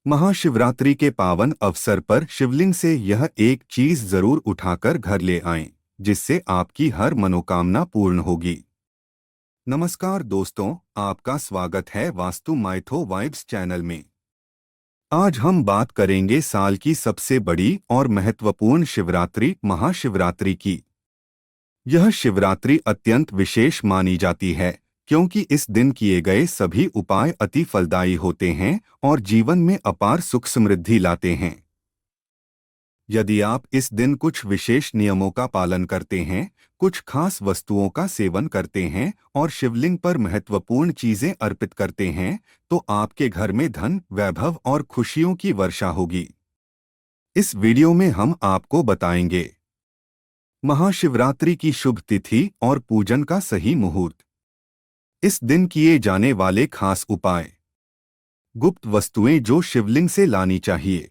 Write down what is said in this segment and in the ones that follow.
महाशिवरात्रि के पावन अवसर पर शिवलिंग से यह एक चीज जरूर उठाकर घर ले आएं, जिससे आपकी हर मनोकामना पूर्ण होगी। नमस्कार दोस्तों, आपका स्वागत है वास्तु माइथो वाइब्स चैनल में। आज हम बात करेंगे साल की सबसे बड़ी और महत्वपूर्ण शिवरात्रि महाशिवरात्रि की। यह शिवरात्रि अत्यंत विशेष मानी जाती है क्योंकि इस दिन किए गए सभी उपाय अति फलदायी होते हैं और जीवन में अपार सुख समृद्धि लाते हैं। यदि आप इस दिन कुछ विशेष नियमों का पालन करते हैं, कुछ खास वस्तुओं का सेवन करते हैं और शिवलिंग पर महत्वपूर्ण चीजें अर्पित करते हैं, तो आपके घर में धन, वैभव और खुशियों की वर्षा होगी। इस वीडियो में हम आपको बताएंगे महाशिवरात्रि की शुभ तिथि और पूजन का सही मुहूर्त, इस दिन किए जाने वाले खास उपाय, गुप्त वस्तुएं जो शिवलिंग से लानी चाहिए,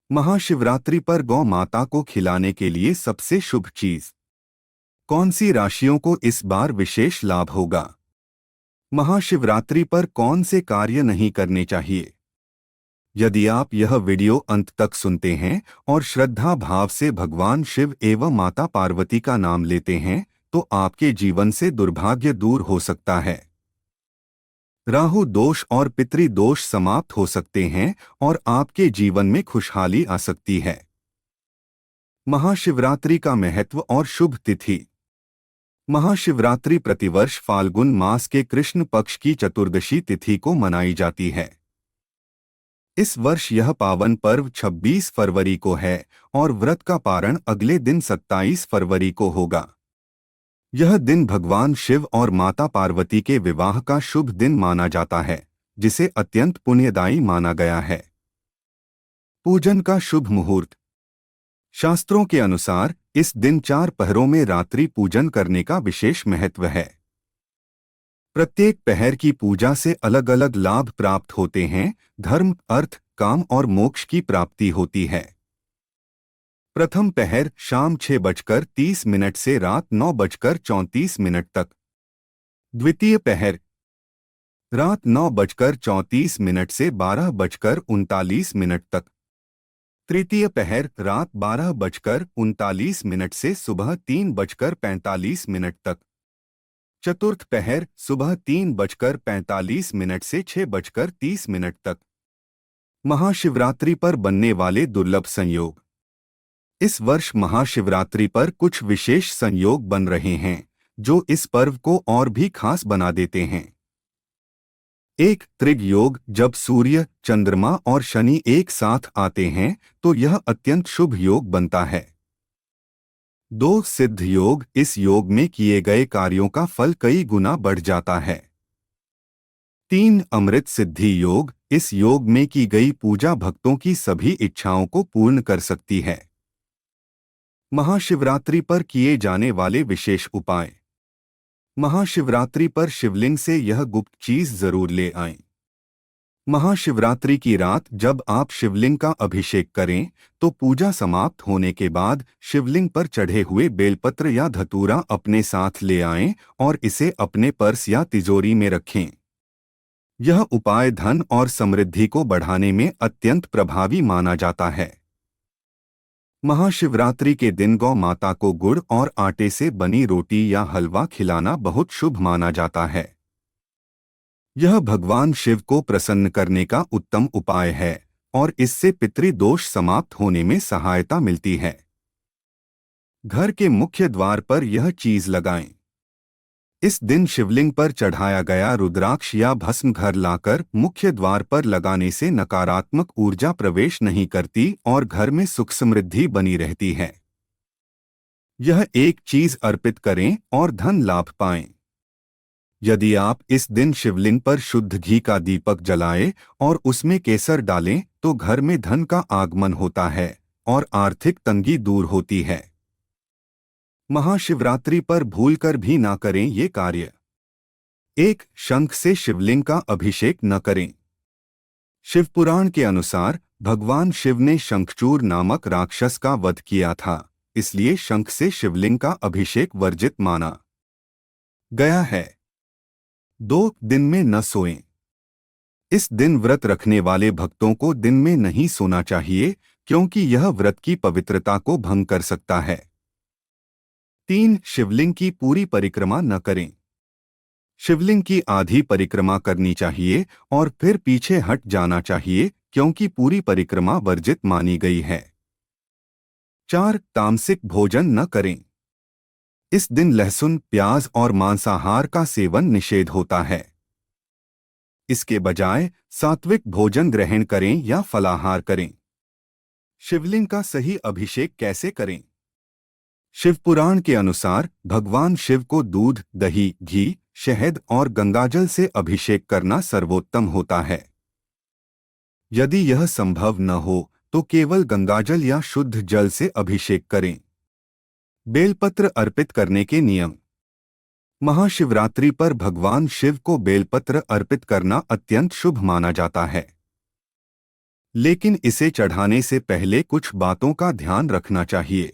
महाशिवरात्रि पर गौ माता को खिलाने के लिए सबसे शुभ चीज, कौन सी राशियों को इस बार विशेष लाभ होगा, महाशिवरात्रि पर कौन से कार्य नहीं करने चाहिए। यदि आप यह वीडियो अंत तक सुनते हैं और श्रद्धा भाव से भगवान शिव एवं माता पार्वती का नाम लेते हैं, तो आपके जीवन से दुर्भाग्य दूर हो सकता है। राहु दोष और पितृ दोष समाप्त हो सकते हैं और आपके जीवन में खुशहाली आ सकती है। महाशिवरात्रि का महत्व और शुभ तिथि। महाशिवरात्रि प्रतिवर्ष फाल्गुन मास के कृष्ण पक्ष की चतुर्दशी तिथि को मनाई जाती है। इस वर्ष यह पावन पर्व 26 फरवरी को है और व्रत का पारण अगले दिन 27 फरवरी को होगा। यह दिन भगवान शिव और माता पार्वती के विवाह का शुभ दिन माना जाता है, जिसे अत्यंत पुण्यदायी माना गया है। पूजन का शुभ मुहूर्त। शास्त्रों के अनुसार इस दिन 4 पहरों में रात्रि पूजन करने का विशेष महत्व है। प्रत्येक पहर की पूजा से अलग अलग लाभ प्राप्त होते हैं, धर्म, अर्थ, काम और मोक्ष की प्राप्ति होती है। प्रथम पहर शाम 6:30 से रात 9:34 तक। द्वितीय पहर रात 9:34 से 12:39 तक। तृतीय पहर रात 12:39 से सुबह 3:45 तक। चतुर्थ पहर सुबह 3:45 से 6:30 तक। महाशिवरात्रि पर बनने वाले दुर्लभ संयोग। इस वर्ष महाशिवरात्रि पर कुछ विशेष संयोग बन रहे हैं, जो इस पर्व को और भी खास बना देते हैं। 1. त्रिग योग। जब सूर्य, चंद्रमा और शनि एक साथ आते हैं तो यह अत्यंत शुभ योग बनता है। 2. सिद्ध योग। इस योग में किए गए कार्यों का फल कई गुना बढ़ जाता है। 3. अमृत सिद्धि योग। इस योग में की गई पूजा भक्तों की सभी इच्छाओं को पूर्ण कर सकती है। महाशिवरात्रि पर किए जाने वाले विशेष उपाय। महाशिवरात्रि पर शिवलिंग से यह गुप्त चीज जरूर ले आएं। महाशिवरात्रि की रात जब आप शिवलिंग का अभिषेक करें, तो पूजा समाप्त होने के बाद शिवलिंग पर चढ़े हुए बेलपत्र या धतूरा अपने साथ ले आएं और इसे अपने पर्स या तिजोरी में रखें। यह उपाय धन और समृद्धि को बढ़ाने में अत्यंत प्रभावी माना जाता है। महाशिवरात्रि के दिन गौ माता को गुड़ और आटे से बनी रोटी या हलवा खिलाना बहुत शुभ माना जाता है। यह भगवान शिव को प्रसन्न करने का उत्तम उपाय है और इससे पितृदोष समाप्त होने में सहायता मिलती है। घर के मुख्य द्वार पर यह चीज लगाएं। इस दिन शिवलिंग पर चढ़ाया गया रुद्राक्ष या भस्म घर लाकर मुख्य द्वार पर लगाने से नकारात्मक ऊर्जा प्रवेश नहीं करती और घर में सुख समृद्धि बनी रहती है। यह एक चीज अर्पित करें और धन लाभ पाएं। यदि आप इस दिन शिवलिंग पर शुद्ध घी का दीपक जलाएं और उसमें केसर डालें, तो घर में धन का आगमन होता है और आर्थिक तंगी दूर होती है। महाशिवरात्रि पर भूलकर भी ना करें ये कार्य। 1. शंख से शिवलिंग का अभिषेक न करें। शिवपुराण के अनुसार भगवान शिव ने शंखचूर नामक राक्षस का वध किया था, इसलिए शंख से शिवलिंग का अभिषेक वर्जित माना गया है। 2. दिन में न सोएं। इस दिन व्रत रखने वाले भक्तों को दिन में नहीं सोना चाहिए, क्योंकि यह व्रत की पवित्रता को भंग कर सकता है। 3. शिवलिंग की पूरी परिक्रमा न करें। शिवलिंग की आधी परिक्रमा करनी चाहिए और फिर पीछे हट जाना चाहिए, क्योंकि पूरी परिक्रमा वर्जित मानी गई है। 4. तामसिक भोजन न करें। इस दिन लहसुन, प्याज और मांसाहार का सेवन निषेध होता है। इसके बजाय सात्विक भोजन ग्रहण करें या फलाहार करें। शिवलिंग का सही अभिषेक कैसे करें? शिवपुराण के अनुसार भगवान शिव को दूध, दही, घी, शहद और गंगाजल से अभिषेक करना सर्वोत्तम होता है। यदि यह संभव न हो तो केवल गंगाजल या शुद्ध जल से अभिषेक करें। बेलपत्र अर्पित करने के नियम। महाशिवरात्रि पर भगवान शिव को बेलपत्र अर्पित करना अत्यंत शुभ माना जाता है। लेकिन इसे चढ़ाने से पहले कुछ बातों का ध्यान रखना चाहिए।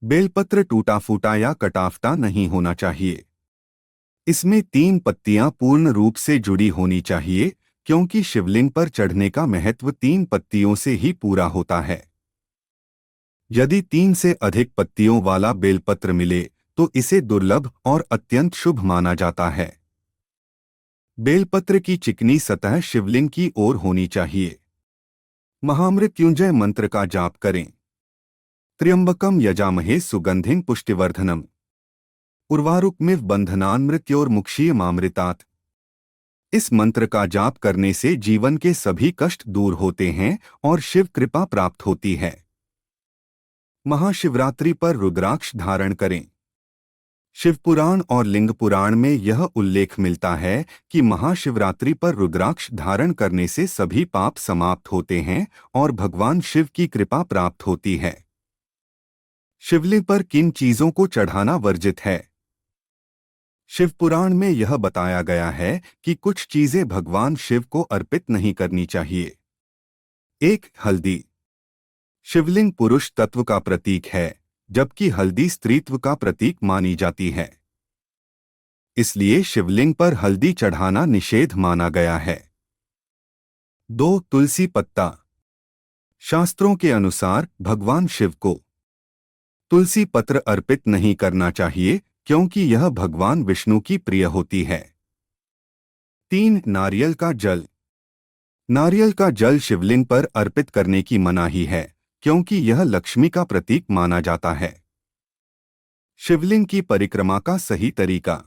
बेलपत्र टूटा फूटा या कटाफटा नहीं होना चाहिए। इसमें 3 पत्तियां पूर्ण रूप से जुड़ी होनी चाहिए, क्योंकि शिवलिंग पर चढ़ने का महत्व 3 पत्तियों से ही पूरा होता है। यदि 3 से अधिक पत्तियों वाला बेलपत्र मिले तो इसे दुर्लभ और अत्यंत शुभ माना जाता है। बेलपत्र की चिकनी सतह शिवलिंग की ओर होनी चाहिए। महामृत्युंजय मंत्र का जाप करें। त्र्यंबकम यजामहे सुगंधिं पुष्टिवर्धनम उर्वारुकमिव बंधनान् मृत्योर्मुक्षीयमामृतात्। इस मंत्र का जाप करने से जीवन के सभी कष्ट दूर होते हैं और शिव कृपा प्राप्त होती है। महाशिवरात्रि पर रुद्राक्ष धारण करें। शिवपुराण और लिंग पुराण में यह उल्लेख मिलता है कि महाशिवरात्रि पर रुद्राक्ष धारण करने से सभी पाप समाप्त होते हैं और भगवान शिव की कृपा प्राप्त होती है। शिवलिंग पर किन चीजों को चढ़ाना वर्जित है? शिवपुराण में यह बताया गया है कि कुछ चीजें भगवान शिव को अर्पित नहीं करनी चाहिए। 1. हल्दी। शिवलिंग पुरुष तत्व का प्रतीक है, जबकि हल्दी स्त्रीत्व का प्रतीक मानी जाती है। इसलिए शिवलिंग पर हल्दी चढ़ाना निषेध माना गया है। 2. तुलसी पत्ता। शास्त्रों के अनुसार भगवान शिव को तुलसी पत्र अर्पित नहीं करना चाहिए, क्योंकि यह भगवान विष्णु की प्रिय होती है। 3. नारियल का जल। नारियल का जल शिवलिंग पर अर्पित करने की मनाही है, क्योंकि यह लक्ष्मी का प्रतीक माना जाता है। शिवलिंग की परिक्रमा का सही तरीका।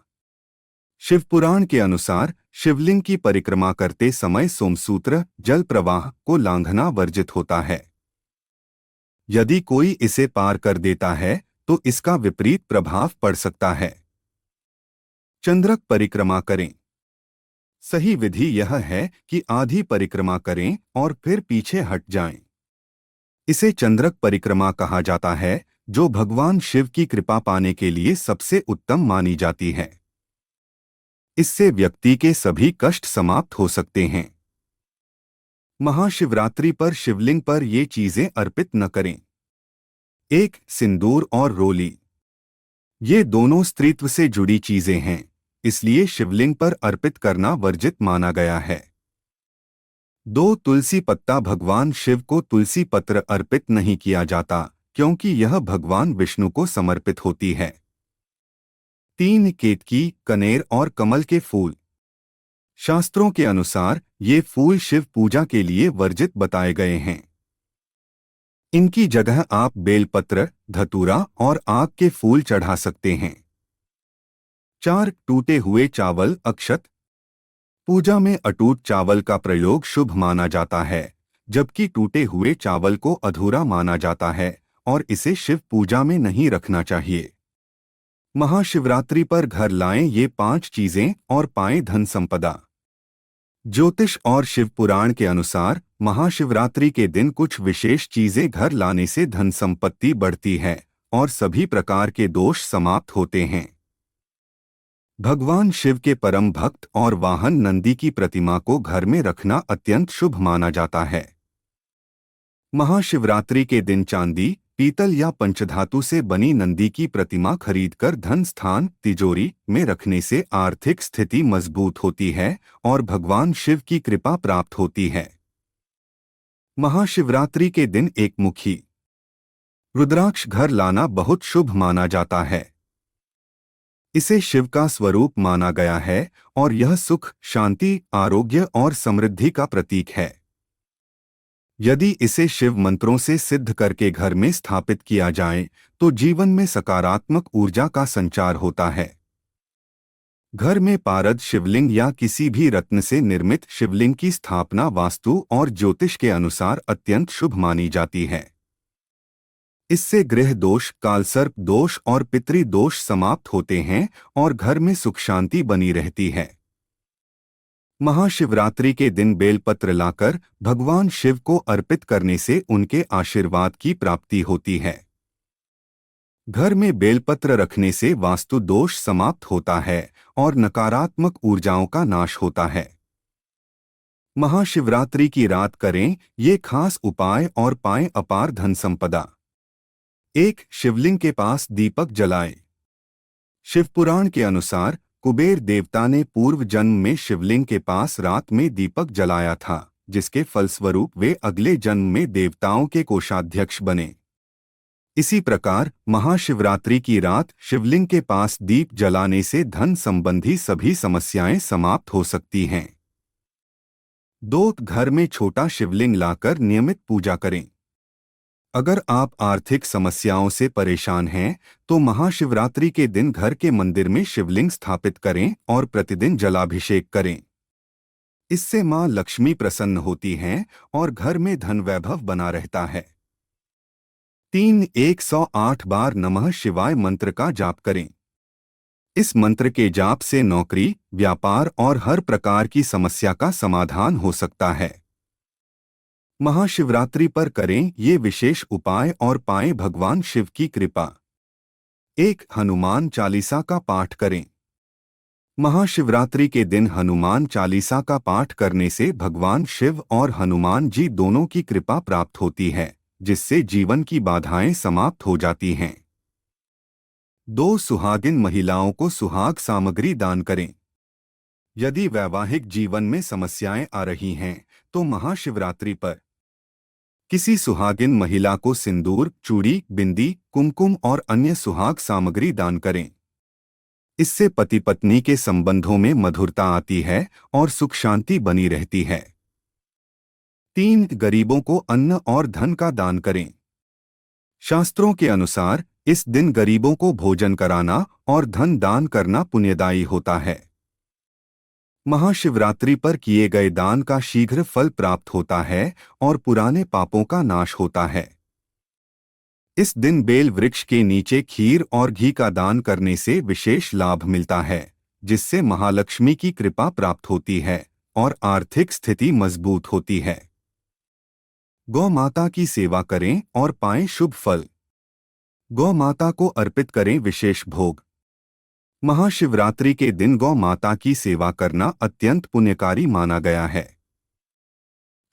शिवपुराण के अनुसार शिवलिंग की परिक्रमा करते समय सोमसूत्र जल प्रवाह को लांघना वर्जित होता है। यदि कोई इसे पार कर देता है तो इसका विपरीत प्रभाव पड़ सकता है। चंद्रक परिक्रमा करें। सही विधि यह है कि आधी परिक्रमा करें और फिर पीछे हट जाएं। इसे चंद्रक परिक्रमा कहा जाता है, जो भगवान शिव की कृपा पाने के लिए सबसे उत्तम मानी जाती है। इससे व्यक्ति के सभी कष्ट समाप्त हो सकते हैं। महाशिवरात्रि पर शिवलिंग पर ये चीजें अर्पित न करें। 1. सिंदूर और रोली। ये दोनों स्त्रीत्व से जुड़ी चीजें हैं, इसलिए शिवलिंग पर अर्पित करना वर्जित माना गया है। 2. तुलसी पत्ता। भगवान शिव को तुलसी पत्र अर्पित नहीं किया जाता, क्योंकि यह भगवान विष्णु को समर्पित होती है। 3. केतकी, कनेर और कमल के फूल। शास्त्रों के अनुसार ये फूल शिव पूजा के लिए वर्जित बताए गए हैं। इनकी जगह आप बेलपत्र, धतूरा और आक के फूल चढ़ा सकते हैं। 4. टूटे हुए चावल, अक्षत। पूजा में अटूट चावल का प्रयोग शुभ माना जाता है, जबकि टूटे हुए चावल को अधूरा माना जाता है और इसे शिव पूजा में नहीं रखना चाहिए। महाशिवरात्रि पर घर लाएं ये 5 चीजें और पाएं धन संपदा। ज्योतिष और शिव पुराण के अनुसार महाशिवरात्रि के दिन कुछ विशेष चीजें घर लाने से धन संपत्ति बढ़ती है और सभी प्रकार के दोष समाप्त होते हैं। भगवान शिव के परम भक्त और वाहन नंदी की प्रतिमा को घर में रखना अत्यंत शुभ माना जाता है। महाशिवरात्रि के दिन चांदी, पीतल या पंचधातु से बनी नंदी की प्रतिमा खरीदकर धन स्थान तिजोरी में रखने से आर्थिक स्थिति मजबूत होती है और भगवान शिव की कृपा प्राप्त होती है। महाशिवरात्रि के दिन एक मुखी रुद्राक्ष घर लाना बहुत शुभ माना जाता है। इसे शिव का स्वरूप माना गया है और यह सुख, शांति, आरोग्य और समृद्धि का प्रतीक है। यदि इसे शिव मंत्रों से सिद्ध करके घर में स्थापित किया जाए तो जीवन में सकारात्मक ऊर्जा का संचार होता है। घर में पारद शिवलिंग या किसी भी रत्न से निर्मित शिवलिंग की स्थापना वास्तु और ज्योतिष के अनुसार अत्यंत शुभ मानी जाती है। इससे गृह दोष, कालसर्प दोष और पितृ दोष समाप्त होते हैं और घर में सुख शांति बनी रहती है। महाशिवरात्रि के दिन बेलपत्र लाकर भगवान शिव को अर्पित करने से उनके आशीर्वाद की प्राप्ति होती है। घर में बेलपत्र रखने से वास्तु दोष समाप्त होता है और नकारात्मक ऊर्जाओं का नाश होता है। महाशिवरात्रि की रात करें ये खास उपाय और पाएं अपार धन संपदा। 1. शिवलिंग के पास दीपक जलाएं। शिवपुराण के अनुसार कुबेर देवता ने पूर्व जन्म में शिवलिंग के पास रात में दीपक जलाया था, जिसके फलस्वरूप वे अगले जन्म में देवताओं के कोषाध्यक्ष बने। इसी प्रकार महाशिवरात्रि की रात शिवलिंग के पास दीप जलाने से धन संबंधी सभी समस्याएं समाप्त हो सकती हैं। 2. घर में छोटा शिवलिंग लाकर नियमित पूजा करें। अगर आप आर्थिक समस्याओं से परेशान हैं तो महाशिवरात्रि के दिन घर के मंदिर में शिवलिंग स्थापित करें और प्रतिदिन जलाभिषेक करें। इससे मां लक्ष्मी प्रसन्न होती हैं और घर में धन वैभव बना रहता है। 3. 108 बार नमः शिवाय मंत्र का जाप करें। इस मंत्र के जाप से नौकरी, व्यापार और हर प्रकार की समस्या का समाधान हो सकता है। महाशिवरात्रि पर करें ये विशेष उपाय और पाएं भगवान शिव की कृपा। 1. हनुमान चालीसा का पाठ करें। महाशिवरात्रि के दिन हनुमान चालीसा का पाठ करने से भगवान शिव और हनुमान जी दोनों की कृपा प्राप्त होती है, जिससे जीवन की बाधाएं समाप्त हो जाती हैं। 2. सुहागिन महिलाओं को सुहाग सामग्री दान करें। यदि वैवाहिक जीवन में समस्याएं आ रही हैं तो महाशिवरात्रि पर किसी सुहागिन महिला को सिंदूर, चूड़ी, बिंदी, कुमकुम और अन्य सुहाग सामग्री दान करें। इससे पति पत्नी के संबंधों में मधुरता आती है और सुख शांति बनी रहती है। 3. गरीबों को अन्न और धन का दान करें। शास्त्रों के अनुसार इस दिन गरीबों को भोजन कराना और धन दान करना पुण्यदायी होता है। महाशिवरात्रि पर किए गए दान का शीघ्र फल प्राप्त होता है और पुराने पापों का नाश होता है। इस दिन बेल वृक्ष के नीचे खीर और घी का दान करने से विशेष लाभ मिलता है, जिससे महालक्ष्मी की कृपा प्राप्त होती है और आर्थिक स्थिति मजबूत होती है। गौ माता की सेवा करें और पाएं शुभ फल। गौ माता को अर्पित करें विशेष भोग। महाशिवरात्रि के दिन गौ माता की सेवा करना अत्यंत पुण्यकारी माना गया है।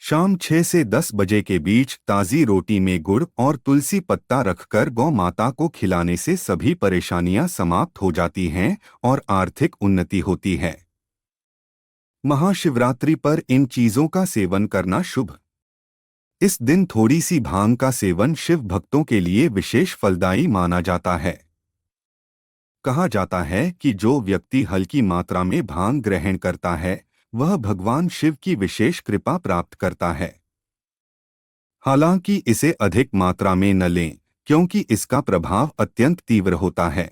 शाम 6 से 10 बजे के बीच ताज़ी रोटी में गुड़ और तुलसी पत्ता रखकर गौ माता को खिलाने से सभी परेशानियां समाप्त हो जाती हैं और आर्थिक उन्नति होती है। महाशिवरात्रि पर इन चीजों का सेवन करना शुभ। इस दिन थोड़ी सी भांग का सेवन शिव भक्तों के लिए विशेष फलदायी माना जाता है। कहा जाता है कि जो व्यक्ति हल्की मात्रा में भांग ग्रहण करता है वह भगवान शिव की विशेष कृपा प्राप्त करता है। हालांकि इसे अधिक मात्रा में न लें, क्योंकि इसका प्रभाव अत्यंत तीव्र होता है।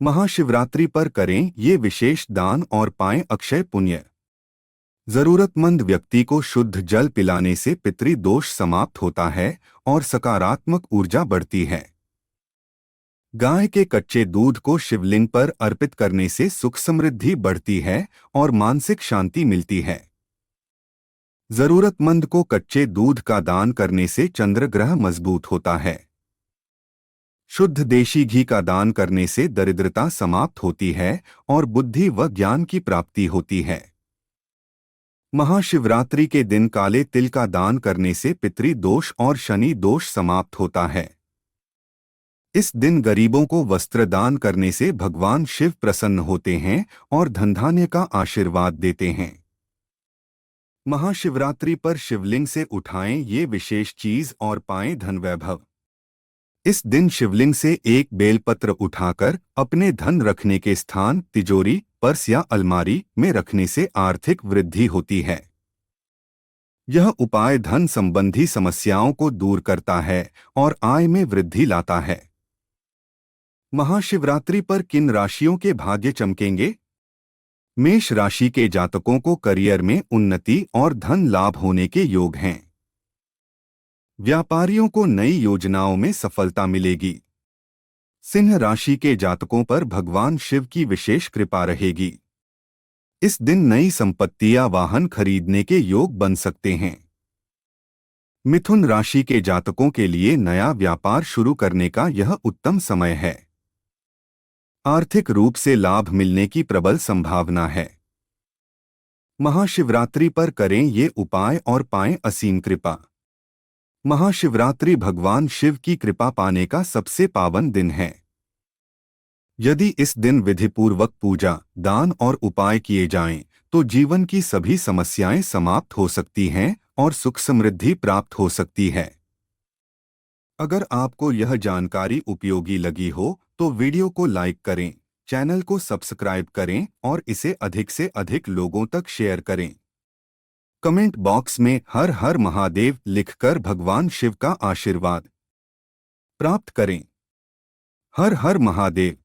महाशिवरात्रि पर करें ये विशेष दान और पाएं अक्षय पुण्य। जरूरतमंद व्यक्ति को शुद्ध जल पिलाने से पितृदोष समाप्त होता है और सकारात्मक ऊर्जा बढ़ती है। गाय के कच्चे दूध को शिवलिंग पर अर्पित करने से सुख समृद्धि बढ़ती है और मानसिक शांति मिलती है। जरूरतमंद को कच्चे दूध का दान करने से चंद्र ग्रह मजबूत होता है। शुद्ध देशी घी का दान करने से दरिद्रता समाप्त होती है और बुद्धि व ज्ञान की प्राप्ति होती है। महाशिवरात्रि के दिन काले तिल का दान करने से पितृदोष और शनि दोष समाप्त होता है। इस दिन गरीबों को वस्त्र दान करने से भगवान शिव प्रसन्न होते हैं और धनधान्य का आशीर्वाद देते हैं। महाशिवरात्रि पर शिवलिंग से उठाएं ये विशेष चीज और पाएं धन वैभव। इस दिन शिवलिंग से एक बेलपत्र उठाकर अपने धन रखने के स्थान तिजोरी, पर्स या अलमारी में रखने से आर्थिक वृद्धि होती है। यह उपाय धन संबंधी समस्याओं को दूर करता है और आय में वृद्धि लाता है। महाशिवरात्रि पर किन राशियों के भाग्य चमकेंगे? मेष राशि के जातकों को करियर में उन्नति और धन लाभ होने के योग हैं। व्यापारियों को नई योजनाओं में सफलता मिलेगी। सिंह राशि के जातकों पर भगवान शिव की विशेष कृपा रहेगी। इस दिन नई संपत्ति या वाहन खरीदने के योग बन सकते हैं। मिथुन राशि के जातकों के लिए नया व्यापार शुरू करने का यह उत्तम समय है। आर्थिक रूप से लाभ मिलने की प्रबल संभावना है। महाशिवरात्रि पर करें ये उपाय और पाएं असीम कृपा। महाशिवरात्रि भगवान शिव की कृपा पाने का सबसे पावन दिन है। यदि इस दिन विधिपूर्वक पूजा, दान और उपाय किए जाएं, तो जीवन की सभी समस्याएं समाप्त हो सकती हैं और सुख समृद्धि प्राप्त हो सकती है। अगर आपको यह जानकारी उपयोगी लगी हो तो वीडियो को लाइक करें, चैनल को सब्सक्राइब करें और इसे अधिक से अधिक लोगों तक शेयर करें। कमेंट बॉक्स में हर हर महादेव लिखकर भगवान शिव का आशीर्वाद प्राप्त करें। हर हर महादेव।